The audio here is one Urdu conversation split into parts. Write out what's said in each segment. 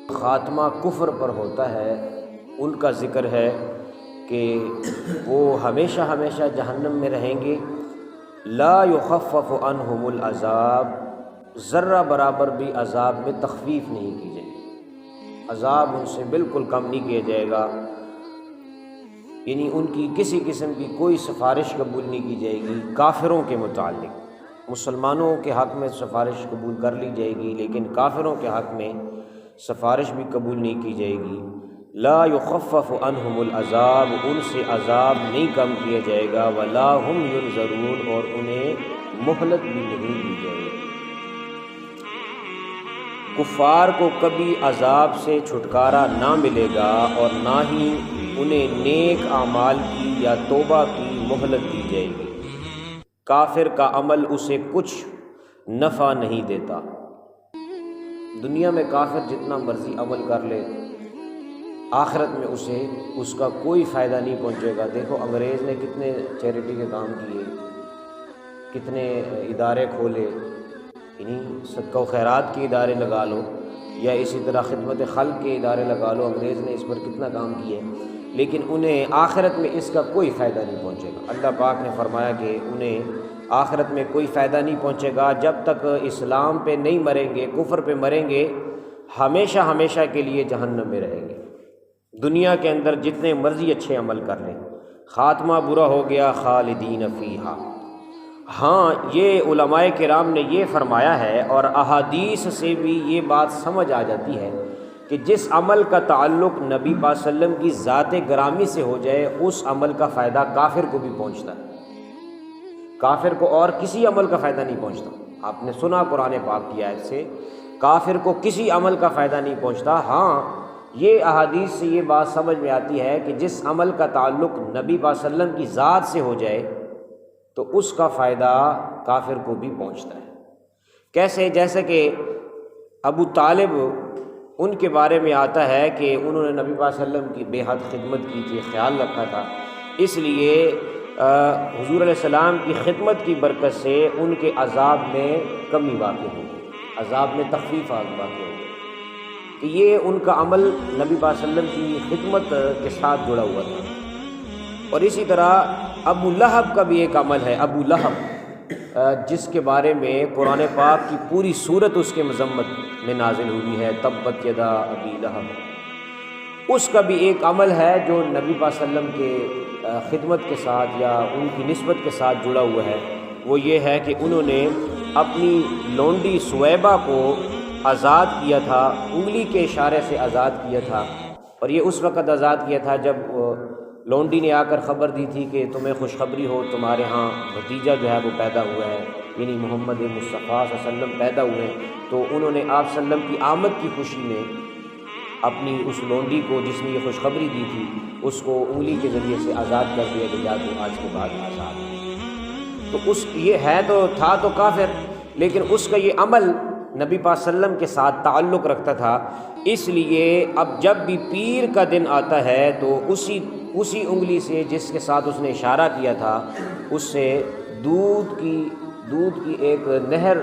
خاتمہ کفر پر ہوتا ہے ان کا ذکر ہے کہ وہ ہمیشہ ہمیشہ جہنم میں رہیں گے، لا یخفف عنہم العذاب، ذرہ برابر بھی عذاب میں تخفیف نہیں کی جائے گی، عذاب ان سے بالکل کم نہیں کیا جائے گا، یعنی ان کی کسی قسم کی کوئی سفارش قبول نہیں کی جائے گی کافروں کے متعلق۔ مسلمانوں کے حق میں سفارش قبول کر لی جائے گی، لیکن کافروں کے حق میں سفارش بھی قبول نہیں کی جائے گی۔ لا یخفف عنہم العذاب، ان سے عذاب نہیں کم کیا جائے گا، ولا هم ینظرون، اور انہیں مہلت بھی نہیں دی جائے گی۔ کفار کو کبھی عذاب سے چھٹکارا نہ ملے گا اور نہ ہی انہیں نیک اعمال کی یا توبہ کی مہلت دی جائے گی۔ کافر کا عمل اسے کچھ نفع نہیں دیتا۔ دنیا میں کافر جتنا مرضی عمل کر لے، آخرت میں اسے اس کا کوئی فائدہ نہیں پہنچے گا۔ دیکھو انگریز نے کتنے چیریٹی کے کام کیے، کتنے ادارے کھولے، یعنی صدقہ و خیرات کے ادارے لگا لو یا اسی طرح خدمت خلق کے ادارے لگا لو، انگریز نے اس پر کتنا کام کیا، لیکن انہیں آخرت میں اس کا کوئی فائدہ نہیں پہنچے گا۔ اللہ پاک نے فرمایا کہ انہیں آخرت میں کوئی فائدہ نہیں پہنچے گا جب تک اسلام پہ نہیں مریں گے، کفر پہ مریں گے، ہمیشہ ہمیشہ کے لیے جہنم میں رہیں گے۔ دنیا کے اندر جتنے مرضی اچھے عمل کر لیں، خاتمہ برا ہو گیا، خالدین فیہا۔ ہاں، یہ علماء کرام نے یہ فرمایا ہے اور احادیث سے بھی یہ بات سمجھ آ جاتی ہے کہ جس عمل کا تعلق نبی پاک صلی اللہ علیہ وسلم کی ذات گرامی سے ہو جائے، اس عمل کا فائدہ کافر کو بھی پہنچتا ہے، کافر کو اور کسی عمل کا فائدہ نہیں پہنچتا۔ آپ نے سنا قرآن پاک کی آیت سے، کافر کو کسی عمل کا فائدہ نہیں پہنچتا۔ ہاں، یہ احادیث سے یہ بات سمجھ میں آتی ہے کہ جس عمل کا تعلق نبی پاک صلی اللہ علیہ وسلم کی ذات سے ہو جائے تو اس کا فائدہ کافر کو بھی پہنچتا ہے۔ کیسے؟ جیسے کہ ابو طالب، ان کے بارے میں آتا ہے کہ انہوں نے نبی پاک صلی اللہ علیہ وسلم کی بے حد خدمت کی تھی، خیال رکھا تھا، اس لیے حضور علیہ السلام کی خدمت کی برکت سے ان کے عذاب میں کمی واقع ہوئی، عذاب میں تخفیف واقع ہوئی، کہ یہ ان کا عمل نبی پاک صلی اللہ علیہ وسلم کی خدمت کے ساتھ جڑا ہوا تھا۔ اور اسی طرح ابو لہب کا بھی ایک عمل ہے، ابو لہب، جس کے بارے میں قرآن پاک کی پوری صورت اس کے مذمت میں نازل ہوئی ہے، تبت یدا ابی لہب۔ اس کا بھی ایک عمل ہے جو نبی پاک صلی اللہ علیہ وسلم کے خدمت کے ساتھ یا ان کی نسبت کے ساتھ جڑا ہوا ہے، وہ یہ ہے کہ انہوں نے اپنی لونڈی سویبہ کو آزاد کیا تھا، انگلی کے اشارے سے آزاد کیا تھا، اور یہ اس وقت آزاد کیا تھا جب لونڈی نے آ کر خبر دی تھی کہ تمہیں خوشخبری ہو، تمہارے ہاں بھتیجا جو ہے وہ پیدا ہوا ہے، یعنی محمد مصطفیٰ صلی اللہ علیہ وسلم پیدا ہوئے ہیں۔ تو انہوں نے آپ صلی اللہ علیہ وسلم کی آمد کی خوشی میں اپنی اس لونڈی کو جس نے یہ خوشخبری دی تھی، اس کو انگلی کے ذریعے سے آزاد کر دیا کہ جا تو آج کے بعد آزاد ہے۔ تو اس یہ ہے تو تھا تو کافر، لیکن اس کا یہ عمل نبی پاک صلی اللہ علیہ وسلم کے ساتھ تعلق رکھتا تھا، اس لیے اب جب بھی پیر کا دن آتا ہے تو اسی انگلی سے جس کے ساتھ اس نے اشارہ کیا تھا، اس سے دودھ کی ایک نہر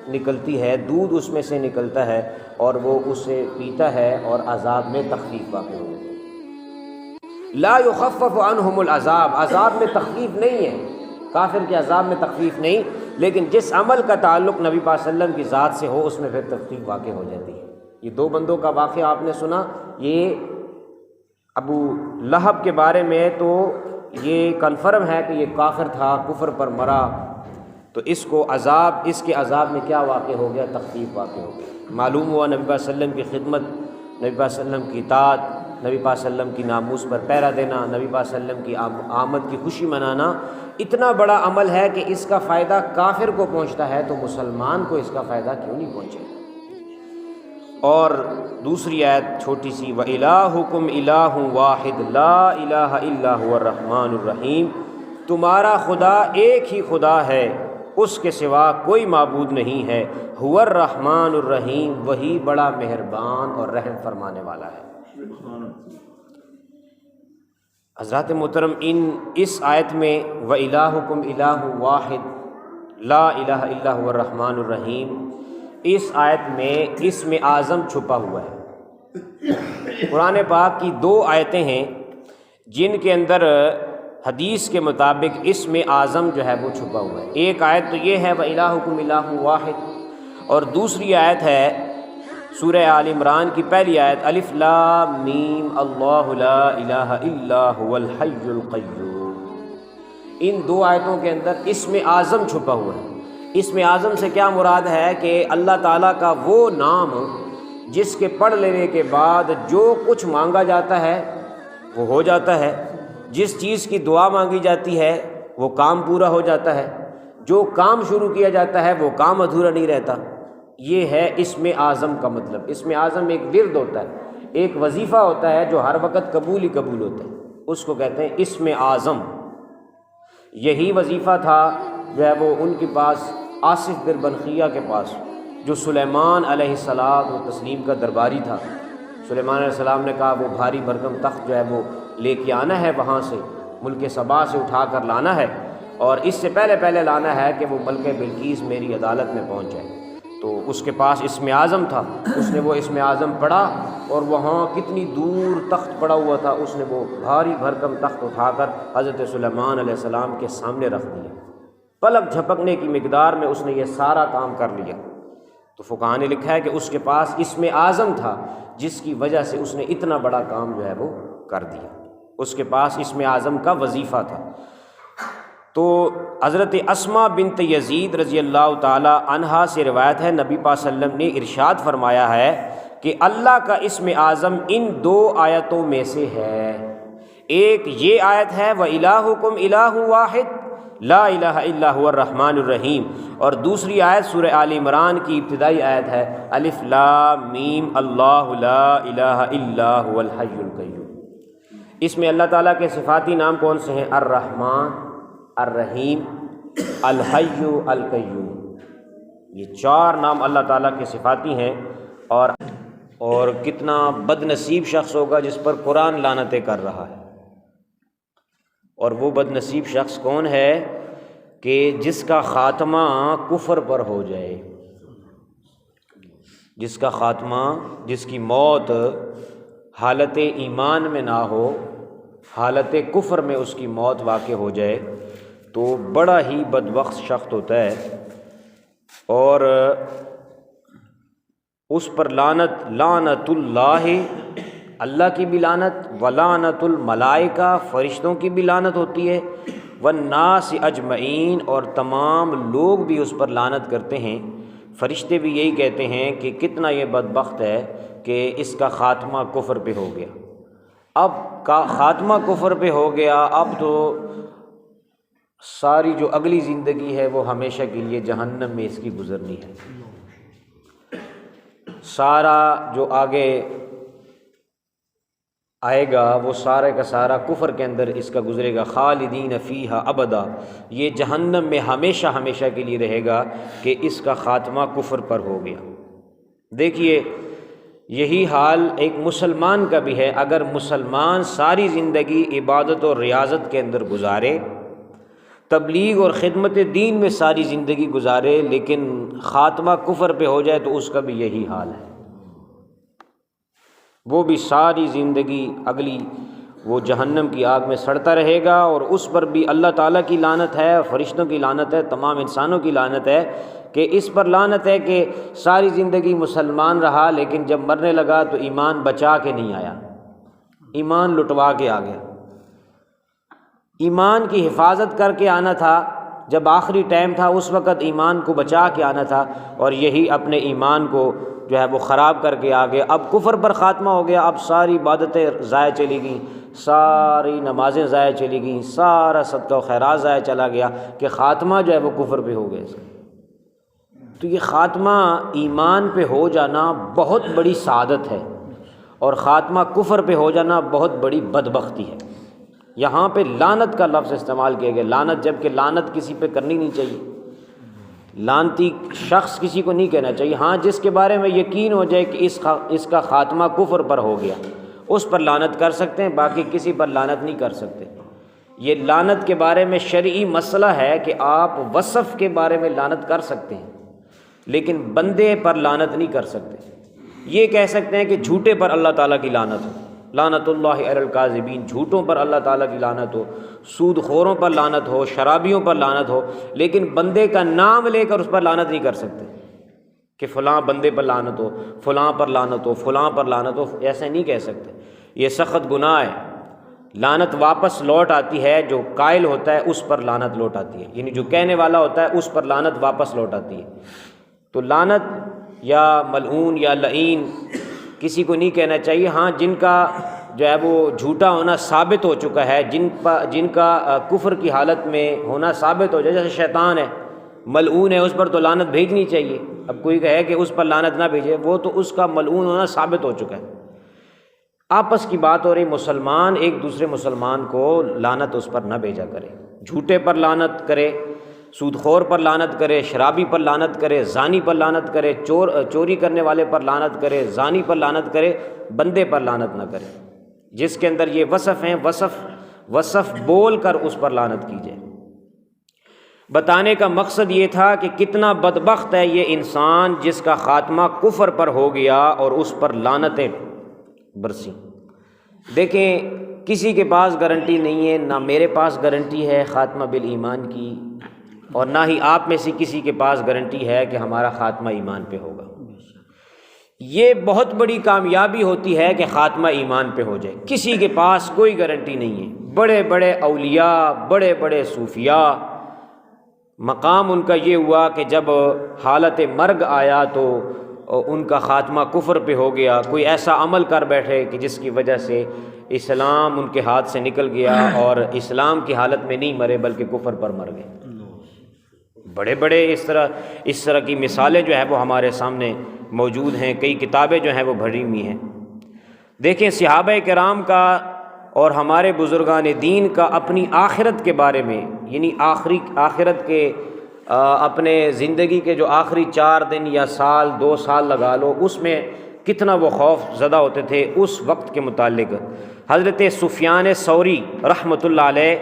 نکلتی ہے، دودھ اس میں سے نکلتا ہے اور وہ اسے پیتا ہے اور عذاب میں تخفیف واقع ہو جاتی ہے۔ لا یخفف عنہم العذاب، عذاب میں تخفیف نہیں ہے، کافر کے عذاب میں تخفیف نہیں، لیکن جس عمل کا تعلق نبی پاک صلی اللہ علیہ وسلم کی ذات سے ہو اس میں پھر تخفیف واقع ہو جاتی ہے۔ یہ دو بندوں کا واقعہ آپ نے سنا، یہ ابو لہب کے بارے میں تو یہ کنفرم ہے کہ یہ کافر تھا، کفر پر مرا، تو اس کو اس کے عذاب میں کیا واقع ہو گیا؟ تخفیف واقع ہو گیا۔ معلوم ہوا نبی پاک صلی اللہ علیہ وسلم کی خدمت، نبی پاک صلی اللہ علیہ وسلم کی اطاعت، نبی پاک صلی اللہ علیہ وسلم کی ناموس پر پہرا دینا، نبی پاک صلی اللہ علیہ وسلم کی آمد کی خوشی منانا اتنا بڑا عمل ہے کہ اس کا فائدہ کافر کو پہنچتا ہے، تو مسلمان کو اس کا فائدہ کیوں نہیں پہنچے؟ اور دوسری آیت چھوٹی سی، وَإِلَٰهُكُمْ إِلَٰهٌ وَاحِدٌ لَا إِلَٰهَ إِلَّا هُوَ الرَّحْمَٰنُ الرَّحِيمُ، تمہارا خدا ایک ہی خدا ہے، اس کے سوا کوئی معبود نہیں ہے، هُوَ الرَّحْمَٰنُ الرَّحِيمُ، وہی بڑا مہربان اور رحم فرمانے والا ہے۔ حضرات محترم، اس آیت میں وَإِلَٰهُكُمْ إِلَٰهٌ وَاحِدٌ لَا إِلَٰهَ إِلَّا هُوَ الرَّحْمَٰنُ الرَّحِيمُ، اس آیت میں اسم اعظم چھپا ہوا ہے، قرآن پاک کی 2 آیتیں ہیں جن کے اندر حدیث کے مطابق اسم اعظم جو ہے وہ چھپا ہوا ہے۔ ایک آیت تو یہ ہے وَإِلَٰهُكُمْ إِلَٰهٌ وَاحِدٌ، اور دوسری آیت ہے سورہ آل عمران کی پہلی آیت الف لام میم اللہ لا الہ الا هو الحی القیوم۔ ان 2 آیتوں کے اندر اسم اعظم چھپا ہوا ہے۔ اسم اعظم سے کیا مراد ہے کہ اللہ تعالیٰ کا وہ نام جس کے پڑھ لینے کے بعد جو کچھ مانگا جاتا ہے وہ ہو جاتا ہے، جس چیز کی دعا مانگی جاتی ہے وہ کام پورا ہو جاتا ہے، جو کام شروع کیا جاتا ہے وہ کام ادھورا نہیں رہتا۔ یہ ہے اسم اعظم کا مطلب۔ اسم اعظم ایک ورد ہوتا ہے، ایک وظیفہ ہوتا ہے جو ہر وقت قبول ہی قبول ہوتا ہے، اس کو کہتے ہیں اسم اعظم۔ یہی وظیفہ تھا جو ہے وہ ان کے پاس آصف بن بلخیہ کے پاس، جو سلیمان علیہ السلام و تسلیم کا درباری تھا۔ سلیمان علیہ السلام نے کہا وہ بھاری بھرکم تخت جو ہے وہ لے کے آنا ہے، وہاں سے ملک سبا سے اٹھا کر لانا ہے، اور اس سے پہلے لانا ہے کہ وہ ملکہ بلقیس میری عدالت میں پہنچ جائے۔ تو اس کے پاس اسم اعظم تھا، اس نے وہ اسم اعظم پڑھا، اور وہاں کتنی دور تخت پڑا ہوا تھا، اس نے وہ بھاری بھرکم تخت اٹھا کر حضرت سلیمان علیہ السلام کے سامنے رکھ دیا۔ پلک جھپکنے کی مقدار میں اس نے یہ سارا کام کر لیا۔ تو فقہاء نے لکھا ہے کہ اس کے پاس اسم اعظم تھا جس کی وجہ سے اس نے اتنا بڑا کام جو ہے وہ کر دیا۔ اس کے پاس اسم اعظم کا وظیفہ تھا۔ تو حضرت اسماء بنت یزید رضی اللہ تعالی عنہا سے روایت ہے، نبی پاک صلی اللہ علیہ وسلم نے ارشاد فرمایا ہے کہ اللہ کا اسم اعظم ان 2 آیتوں میں سے ہے۔ ایک یہ آیت ہے وَإِلَٰهُكُمْ إِلَٰهٌ وَاحِدٌ لا الہ الا هو الرحمن الرحیم، اور دوسری آیت سورہ آل عمران کی ابتدائی آیت ہے الف لام میم اللہ لا الہ الا هو الحی القیوم۔ اس میں اللہ تعالیٰ کے صفاتی نام کون سے ہیں؟ الرحمن، الرحیم، الحی، القیوم۔ یہ 4 نام اللہ تعالیٰ کے صفاتی ہیں۔ اور کتنا بد نصیب شخص ہوگا جس پر قرآن لعنتیں کر رہا ہے، اور وہ بد نصیب شخص کون ہے کہ جس کا خاتمہ کفر پر ہو جائے، جس کا خاتمہ، جس کی موت حالت ایمان میں نہ ہو، حالت کفر میں اس کی موت واقع ہو جائے، تو بڑا ہی بدبخت شخص ہوتا ہے، اور اس پر لعنت اللہ، اللہ کی بھی لعنت، ولعنت الملائکہ، فرشتوں کی بھی لعنت ہوتی ہے، والناس اجمعین، اور تمام لوگ بھی اس پر لعنت کرتے ہیں۔ فرشتے بھی یہی کہتے ہیں کہ کتنا یہ بدبخت ہے کہ اس کا خاتمہ کفر پہ ہو گیا۔ اب کا خاتمہ کفر پہ ہو گیا، اب تو ساری جو اگلی زندگی ہے وہ ہمیشہ کے لیے جہنم میں اس کی گزرنی ہے۔ سارا جو آگے آئے گا وہ سارے کا سارا کفر کے اندر اس کا گزرے گا، خالدین فیہا ابدا، یہ جہنم میں ہمیشہ ہمیشہ کے لیے رہے گا کہ اس کا خاتمہ کفر پر ہو گیا۔ دیکھیے یہی حال ایک مسلمان کا بھی ہے۔ اگر مسلمان ساری زندگی عبادت اور ریاضت کے اندر گزارے، تبلیغ اور خدمت دین میں ساری زندگی گزارے، لیکن خاتمہ کفر پہ ہو جائے تو اس کا بھی یہی حال ہے، وہ بھی ساری زندگی اگلی وہ جہنم کی آگ میں سڑتا رہے گا، اور اس پر بھی اللہ تعالیٰ کی لعنت ہے، فرشتوں کی لعنت ہے، تمام انسانوں کی لعنت ہے کہ اس پر لعنت ہے کہ ساری زندگی مسلمان رہا، لیکن جب مرنے لگا تو ایمان بچا کے نہیں آیا، ایمان لٹوا کے آ گیا۔ ایمان کی حفاظت کر کے آنا تھا، جب آخری ٹائم تھا اس وقت ایمان کو بچا کے آنا تھا، اور یہی اپنے ایمان کو جو ہے وہ خراب کر کے آ گیا۔ اب کفر پر خاتمہ ہو گیا، اب ساری عبادتیں ضائع چلی گئیں، ساری نمازیں ضائع چلی گئیں، سارا صدقہ و خیرات ضائع چلا گیا کہ خاتمہ جو ہے وہ کفر پہ ہو گیا۔ تو یہ خاتمہ ایمان پہ ہو جانا بہت بڑی سعادت ہے، اور خاتمہ کفر پہ ہو جانا بہت بڑی بدبختی ہے۔ یہاں پہ لعنت کا لفظ استعمال کیا گیا، لعنت، جبکہ لعنت کسی پہ کرنی نہیں چاہیے، لعنتی شخص کسی کو نہیں کہنا چاہیے۔ ہاں جس کے بارے میں یقین ہو جائے کہ اس کا خاتمہ کفر پر ہو گیا، اس پر لعنت کر سکتے ہیں، باقی کسی پر لعنت نہیں کر سکتے۔ یہ لعنت کے بارے میں شرعی مسئلہ ہے کہ آپ وصف کے بارے میں لعنت کر سکتے ہیں، لیکن بندے پر لعنت نہیں کر سکتے۔ یہ کہہ سکتے ہیں کہ جھوٹے پر اللہ تعالیٰ کی لعنت ہو، لعنت اللہ علی الکاذبین، جھوٹوں پر اللہ تعالیٰ کی لعنت ہو، سود خوروں پر لعنت ہو، شرابیوں پر لعنت ہو، لیکن بندے کا نام لے کر اس پر لعنت نہیں کر سکتے کہ فلاں بندے پر لعنت ہو، فلاں پر لعنت ہو، فلاں پر لعنت ہو، ایسے نہیں کہہ سکتے، یہ سخت گناہ ہے۔ لعنت واپس لوٹ آتی ہے، جو قائل ہوتا ہے اس پر لعنت لوٹ آتی ہے، یعنی جو کہنے والا ہوتا ہے اس پر لعنت واپس لوٹ آتی ہے۔ تو لعنت یا ملعون یا لعین کسی کو نہیں کہنا چاہیے۔ ہاں جن کا جو ہے وہ جھوٹا ہونا ثابت ہو چکا ہے، جن کا کفر کی حالت میں ہونا ثابت ہو جائے، جیسے شیطان ہے، ملعون ہے، اس پر تو لعنت بھیجنی چاہیے۔ اب کوئی کہے کہ اس پر لعنت نہ بھیجے، وہ تو اس کا ملعون ہونا ثابت ہو چکا ہے۔ آپس کی بات ہو رہی، مسلمان ایک دوسرے مسلمان کو لعنت اس پر نہ بھیجا کرے، جھوٹے پر لعنت کرے، سود خور پر لعنت کرے، شرابی پر لعنت کرے، زانی پر لعنت کرے، چوری کرنے والے پر لعنت کرے، زانی پر لعنت کرے، بندے پر لعنت نہ کرے۔ جس کے اندر یہ وصف ہیں، وصف بول کر اس پر لعنت کی جائے۔ بتانے کا مقصد یہ تھا کہ کتنا بدبخت ہے یہ انسان جس کا خاتمہ کفر پر ہو گیا اور اس پر لعنتیں برسیں۔ دیکھیں کسی کے پاس گارنٹی نہیں ہے، نہ میرے پاس گارنٹی ہے خاتمہ بالایمان کی، اور نہ ہی آپ میں سے کسی کے پاس گارنٹی ہے کہ ہمارا خاتمہ ایمان پہ ہوگا۔ یہ بہت بڑی کامیابی ہوتی ہے کہ خاتمہ ایمان پہ ہو جائے، کسی کے پاس کوئی گارنٹی نہیں ہے۔ بڑے بڑے اولیاء، بڑے بڑے صوفیاء، مقام ان کا یہ ہوا کہ جب حالت مرگ آیا تو ان کا خاتمہ کفر پہ ہو گیا، کوئی ایسا عمل کر بیٹھے کہ جس کی وجہ سے اسلام ان کے ہاتھ سے نکل گیا اور اسلام کی حالت میں نہیں مرے بلکہ کفر پر مر گئے۔ بڑے بڑے اس طرح کی مثالیں جو ہیں وہ ہمارے سامنے موجود ہیں، کئی کتابیں جو ہیں وہ بھری ہوئی ہیں۔ دیکھیں صحابہ کرام کا اور ہمارے بزرگان دین کا اپنی آخرت کے بارے میں، یعنی آخرت کے اپنے زندگی کے جو آخری 4 دن یا سال 2 سال لگا لو، اس میں کتنا وہ خوف زدہ ہوتے تھے اس وقت کے متعلق۔ حضرت سفیان ثوری رحمۃ اللہ علیہ،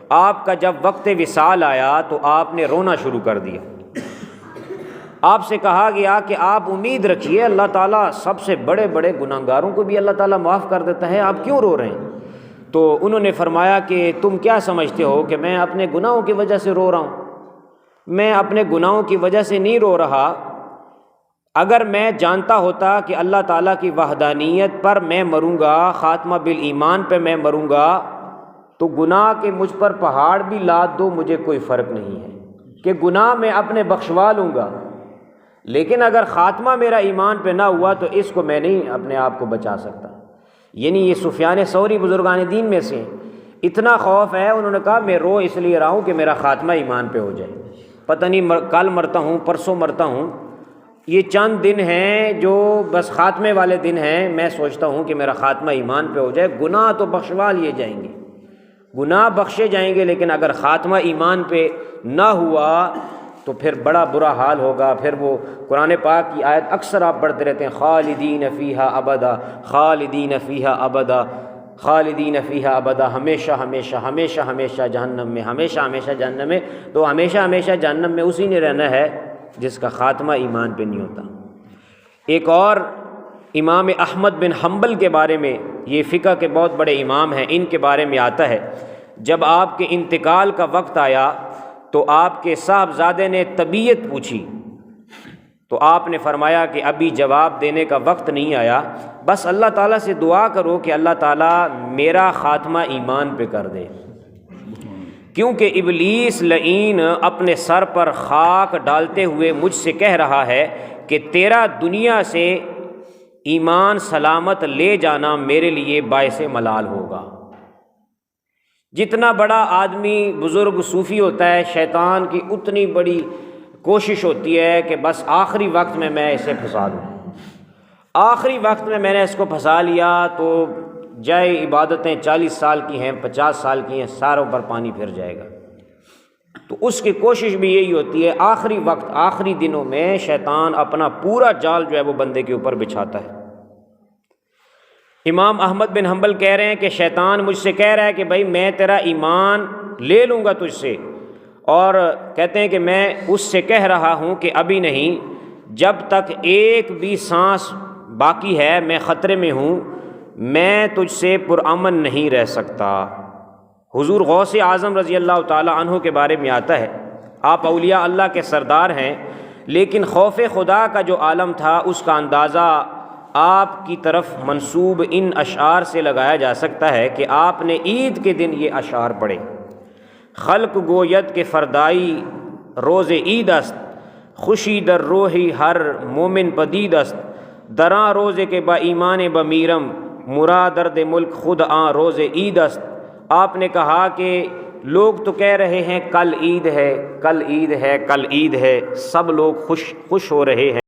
آپ کا جب وقت وصال آیا تو آپ نے رونا شروع کر دیا۔ آپ سے کہا گیا کہ آپ امید رکھیے اللہ تعالیٰ سب سے بڑے بڑے گناہگاروں کو بھی اللہ تعالیٰ معاف کر دیتا ہے، آپ کیوں رو رہے ہیں؟ تو انہوں نے فرمایا کہ تم کیا سمجھتے ہو کہ میں اپنے گناہوں کی وجہ سے رو رہا ہوں؟ میں اپنے گناہوں کی وجہ سے نہیں رو رہا۔ اگر میں جانتا ہوتا کہ اللہ تعالیٰ کی وحدانیت پر میں مروں گا، خاتمہ بالایمان پہ میں مروں گا، تو گناہ کے مجھ پر پہاڑ بھی لاد دو مجھے کوئی فرق نہیں ہے، کہ گناہ میں اپنے بخشوا لوں گا، لیکن اگر خاتمہ میرا ایمان پہ نہ ہوا تو اس کو میں نہیں اپنے آپ کو بچا سکتا۔ یعنی یہ سفیان ثوری بزرگان دین میں سے اتنا خوف ہے، انہوں نے کہا میں رو اس لیے رہا ہوں کہ میرا خاتمہ ایمان پہ ہو جائے، پتہ نہیں کل مرتا ہوں پرسوں مرتا ہوں، یہ چند دن ہیں جو بس خاتمے والے دن ہیں، میں سوچتا ہوں کہ میرا خاتمہ ایمان پہ ہو جائے۔ گناہ تو بخشوا لیے جائیں گے، گناہ بخشے جائیں گے، لیکن اگر خاتمہ ایمان پہ نہ ہوا تو پھر بڑا برا حال ہوگا۔ پھر وہ قرآن پاک کی آیت اکثر آپ پڑھتے رہتے ہیں، خالدین فیہا ابدا، خالدین فیہا ابدا، خالدین فیہا ابدا، ہمیشہ ہمیشہ ہمیشہ ہمیشہ جہنم میں، ہمیشہ ہمیشہ جہنم میں۔ تو ہمیشہ ہمیشہ جہنم میں اسی نے رہنا ہے جس کا خاتمہ ایمان پہ نہیں ہوتا۔ ایک اور امام احمد بن حنبل کے بارے میں، یہ فقہ کے بہت بڑے امام ہیں، ان کے بارے میں آتا ہے جب آپ کے انتقال کا وقت آیا تو آپ کے صاحبزادے نے طبیعت پوچھی تو آپ نے فرمایا کہ ابھی جواب دینے کا وقت نہیں آیا، بس اللہ تعالیٰ سے دعا کرو کہ اللہ تعالیٰ میرا خاتمہ ایمان پہ کر دے، کیونکہ ابلیس لعین اپنے سر پر خاک ڈالتے ہوئے مجھ سے کہہ رہا ہے کہ تیرا دنیا سے ایمان سلامت لے جانا میرے لیے باعث ملال ہوگا۔ جتنا بڑا آدمی بزرگ صوفی ہوتا ہے، شیطان کی اتنی بڑی کوشش ہوتی ہے کہ بس آخری وقت میں اسے پھنسا دوں، آخری وقت میں نے اس کو پھنسا لیا تو جائے عبادتیں 40 سال کی ہیں، 50 سال کی ہیں، ساروں پر پانی پھر جائے گا۔ تو اس کی کوشش بھی یہی ہوتی ہے، آخری وقت آخری دنوں میں شیطان اپنا پورا جال جو ہے وہ بندے کے اوپر بچھاتا ہے۔ امام احمد بن حنبل کہہ رہے ہیں کہ شیطان مجھ سے کہہ رہا ہے کہ بھائی میں تیرا ایمان لے لوں گا تجھ سے، اور کہتے ہیں کہ میں اس سے کہہ رہا ہوں کہ ابھی نہیں، جب تک ایک بھی سانس باقی ہے، میں خطرے میں ہوں، میں تجھ سے پرامن نہیں رہ سکتا۔ حضور غوث اعظم رضی اللہ تعالیٰ عنہ کے بارے میں آتا ہے، آپ اولیاء اللہ کے سردار ہیں، لیکن خوف خدا کا جو عالم تھا اس کا اندازہ آپ کی طرف منسوب ان اشعار سے لگایا جا سکتا ہے کہ آپ نے عید کے دن یہ اشعار پڑھے: خلق گوید کے فردائی روز عید است، خوشی در روحی ہر مومن پدید است، دراں روزے کے با ایمان بمیرم، مرا درد ملک خود آں روز عید است۔ آپ نے کہا کہ لوگ تو کہہ رہے ہیں کل عید ہے، کل عید ہے، کل عید ہے، سب لوگ خوش ہو رہے ہیں۔